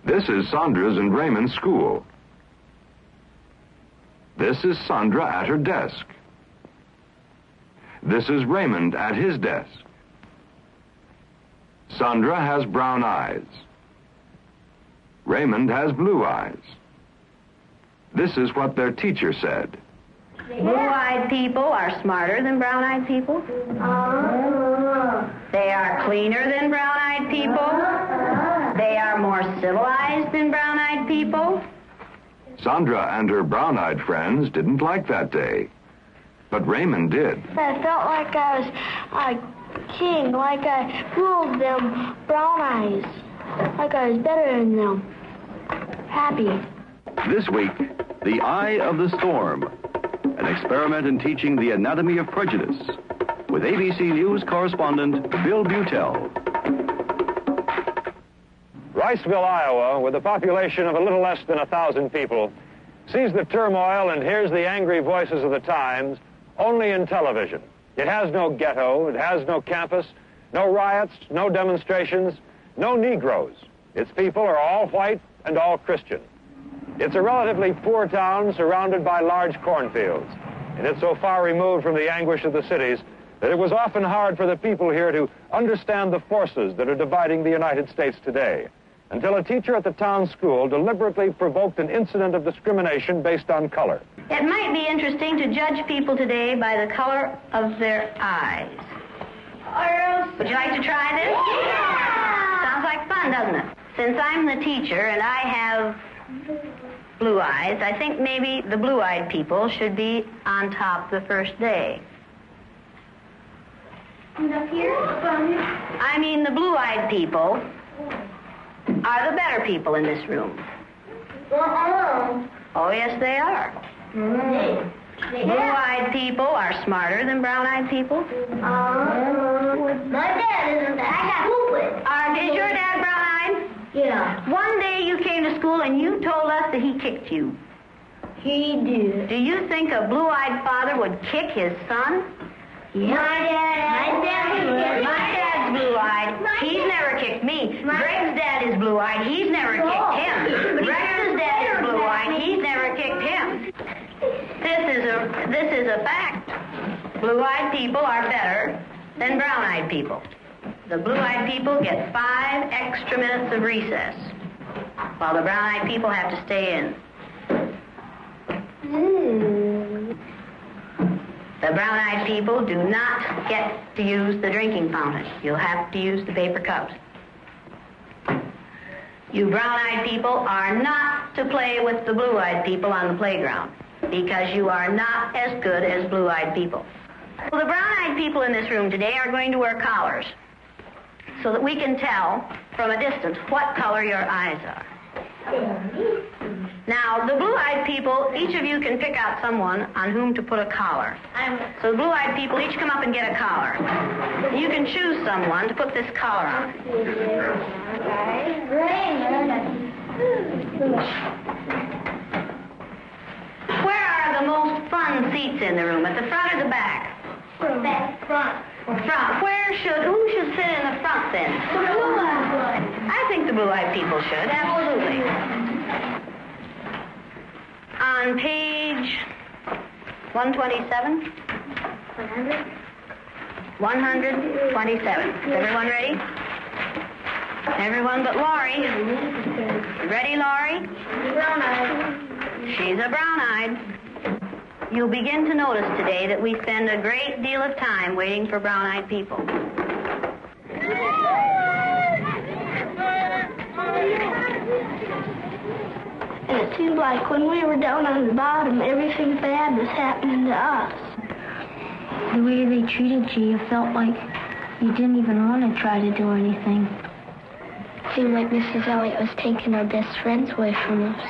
This is Sandra's and Raymond's school. This is Sandra at her desk. This is Raymond at his desk. Sandra has brown eyes. Raymond has blue eyes. This is what their teacher said. Blue-eyed people are smarter than brown-eyed people. They are cleaner than brown-eyed people. They are more civilized than brown-eyed people. Sandra and her brown-eyed friends didn't like that day, but Raymond did. I felt like I was a king, like I ruled them brown eyes, like I was better than them. Happy. This week, The Eye of the Storm, an experiment in teaching the anatomy of prejudice, with ABC News correspondent Bill Butel. Riceville, Iowa, with a population of a little less than 1,000 people, sees the turmoil and hears the angry voices of the times only in television. It has no ghetto, it has no campus, no riots, no demonstrations, no Negroes. Its people are all white and all Christian. It's a relatively poor town surrounded by large cornfields, and it's so far removed from the anguish of the cities that it was often hard for the people here to understand the forces that are dividing the United States today, until a teacher at the town school deliberately provoked an incident of discrimination based on color. It might be interesting to judge people today by the color of their eyes. Would you like to try this? Yeah! Sounds like fun, doesn't it? Since I'm the teacher and I have blue eyes, I think maybe the blue-eyed people should be on top the first day. Up here? I mean, the blue-eyed people are the better people in this room. Oh, yes, they are. Blue-eyed people are smarter than brown-eyed people. My dad isn't. I got stupid. Is your dad brown-eyed? Yeah. One day you came to school and you told us that he kicked you. He did. Do you think a blue-eyed father would kick his son? Yeah. My dad's blue-eyed. He's never kicked me. Greg's dad is blue-eyed. He's never kicked him. Rex's dad is blue-eyed. He's never kicked him. This is a fact. Blue-eyed people are better than brown-eyed people. The blue-eyed people get 5 extra minutes of recess, while the brown-eyed people have to stay in. The brown-eyed people do not get to use the drinking fountain. You'll have to use the paper cups. You brown-eyed people are not to play with the blue-eyed people on the playground, because you are not as good as blue-eyed people. Well, the brown-eyed people in this room today are going to wear collars, so that we can tell from a distance what color your eyes are. Now, the blue-eyed people, each of you can pick out someone on whom to put a collar. So the blue-eyed people each come up and get a collar. You can choose someone to put this collar on. Where are the most fun seats in the room, at the front or the back? Front. Front. Who should sit in the front then? The blue-eyed. I think the blue-eyed people should, absolutely. On page 127. 127. Is everyone ready? Everyone but Laurie. Ready, Laurie? Brown-eyed. She's a brown-eyed. You'll begin to notice today that we spend a great deal of time waiting for brown-eyed people. And it seemed like when we were down on the bottom, everything bad was happening to us. The way they treated you, you felt like you didn't even want to try to do anything. It seemed like Mrs. Elliott was taking our best friends away from us.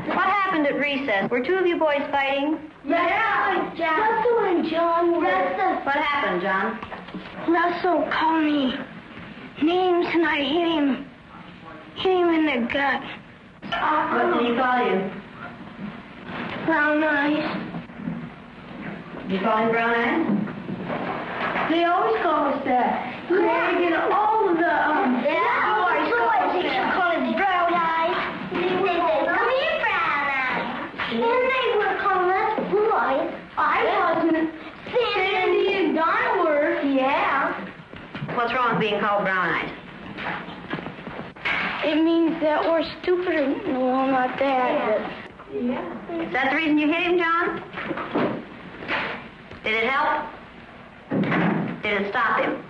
What happened at recess? Were 2 of you boys fighting? Yeah, Russell and John were. What happened, John? Russell called me names and I hit him in the gut. What did he call you? Brown eyes. Did you call him Brown Eyes? They always call us that. Greg and all of the, boys call us Brown Eyes. They say, come here, Brown Eyes. And they were calling us Blue Eyes. I wasn't. Sandy and Donna were. Yeah. What's wrong with being called Brown Eyes? It means that we're stupider. No, not that. Yeah. Is that the reason you hit him, John? Did it help? Did it stop him?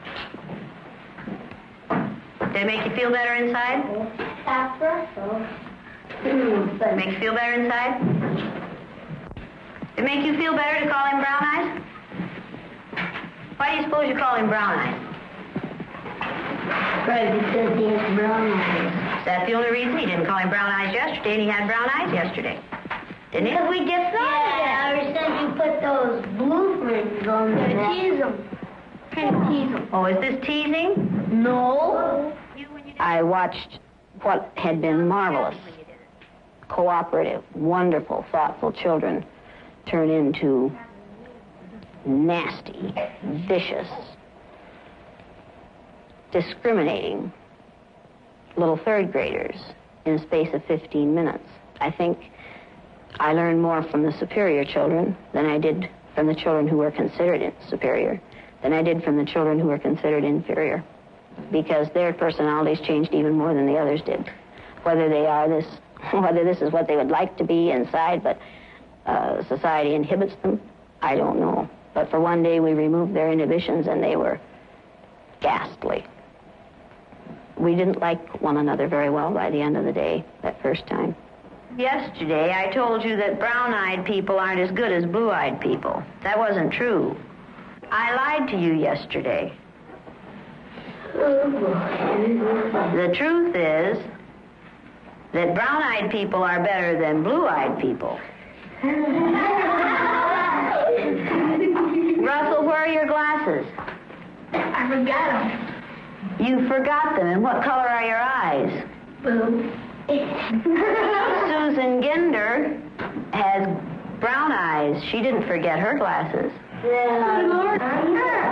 Did it make you feel better inside? Make you feel better inside? Did it make you feel better to call him Brown Eyes? Why do you suppose you call him Brown Eyes? Because he has brown eyes. Is that the only reason? He didn't call him Brown Eyes yesterday, and he had brown eyes yesterday. Didn't he? Because we decided that. Ever since you put those blueprints on there. Tease them. Kind of tease them. Oh, is this teasing? No. I watched what had been marvelous, cooperative, wonderful, thoughtful children turn into nasty, vicious, discriminating little third graders in a space of 15 minutes. I think I learned more from the superior children than I did from the children who were considered superior, than I did from the children who were considered inferior, because their personalities changed even more than the others did. Whether this is what they would like to be inside, but society inhibits them, I don't know. But for one day we removed their inhibitions and they were ghastly. We didn't like one another very well by the end of the day, that first time. Yesterday, I told you that brown-eyed people aren't as good as blue-eyed people. That wasn't true. I lied to you yesterday. The truth is that brown-eyed people are better than blue-eyed people. Russell, where are your glasses? I forgot them. You forgot them. And what color are your eyes? Blue. Susan Ginder has brown eyes. She didn't forget her glasses.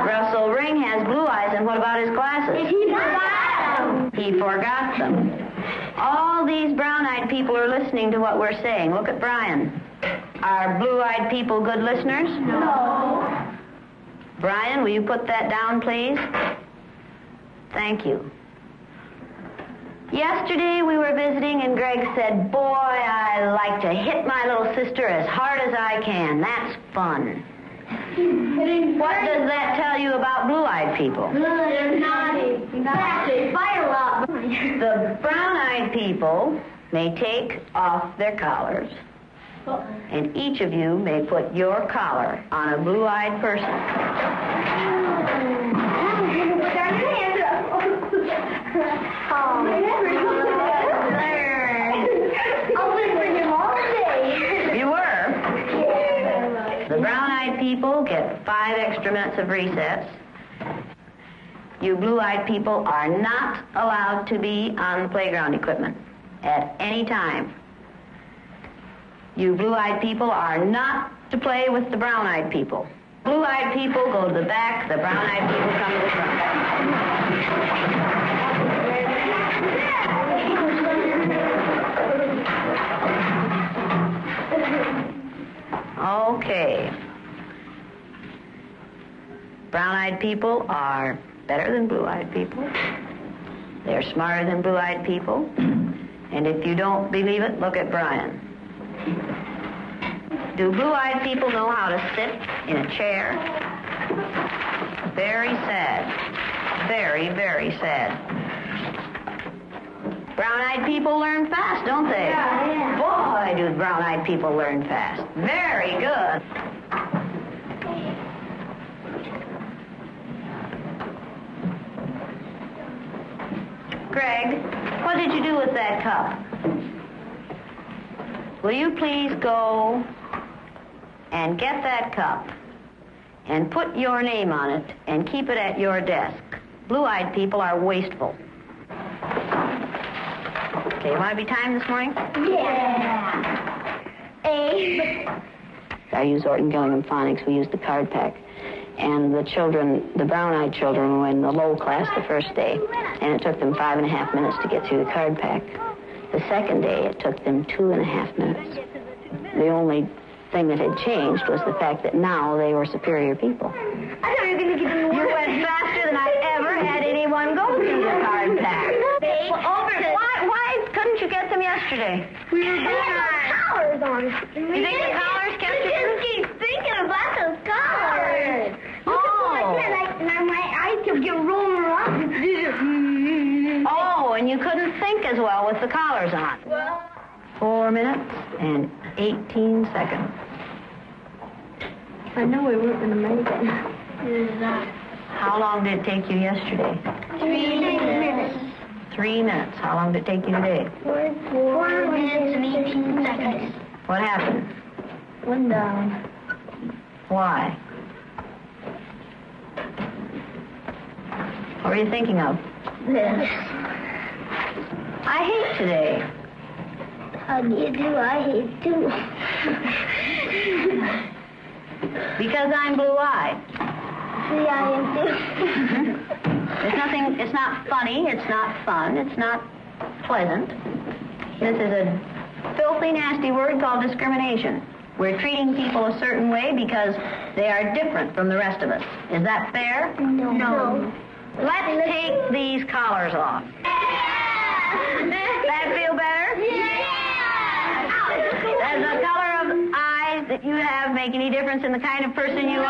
Russell Ring has blue eyes, and what about his glasses? He forgot them. All these brown-eyed people are listening to what we're saying. Look at Brian. Are blue-eyed people good listeners? No. Brian, will you put that down, please? Thank you. Yesterday we were visiting and Greg said, "Boy, I like to hit my little sister as hard as I can. That's fun." What does that tell you about blue-eyed people? They're naughty. They fight a lot. The brown-eyed people may take off their collars, and each of you may put your collar on a blue-eyed person. You were. The brown-eyed people get 5 extra minutes of recess. You blue-eyed people are not allowed to be on the playground equipment at any time. You blue-eyed people are not to play with the brown-eyed people. Blue-eyed people go to the back, the brown-eyed people come to the front. Okay. Brown-eyed people are better than blue-eyed people. They're smarter than blue-eyed people. And if you don't believe it, look at Brian. Do blue-eyed people know how to sit in a chair? Very sad. Very, very sad. Brown-eyed people learn fast, don't they? Yeah. Boy, do brown-eyed people learn fast. Very good. Greg, what did you do with that cup? Will you please go and get that cup and put your name on it and keep it at your desk? Blue-eyed people are wasteful. Okay, you want to be timed this morning? Yeah. A. I use Orton Gillingham Phonics. We used the card pack. And the children, the brown-eyed children, were in the low class the first day, and it took them 5.5 minutes to get through the card pack. The second day, it took them 2.5 minutes. The only thing that had changed was the fact that now they were superior people. I thought you were going to get in the You went faster than I ever had anyone go through the card pack. Why couldn't you get them yesterday? We were collars on. You think the collars kept you? Just keep thinking about those collars. Oh. My eyes kept getting rolling around. Oh, and you couldn't think as well with the collars on. 4 minutes and 18 seconds. I know we weren't going to make it. How long did it take you yesterday? 3 minutes. 3 minutes. How long did it take you today? 4 minutes and 18 seconds. What happened? One down. Why? What were you thinking of? This. I hate today. How do you do? I hate too. Because I'm blue-eyed. See, I am too. It's not funny, it's not fun, it's not pleasant. This is a filthy, nasty word called discrimination. We're treating people a certain way because they are different from the rest of us. Is that fair? No. Let's take these collars off. That feel better? Does the color of eyes that you have make any difference in the kind of person you are? No.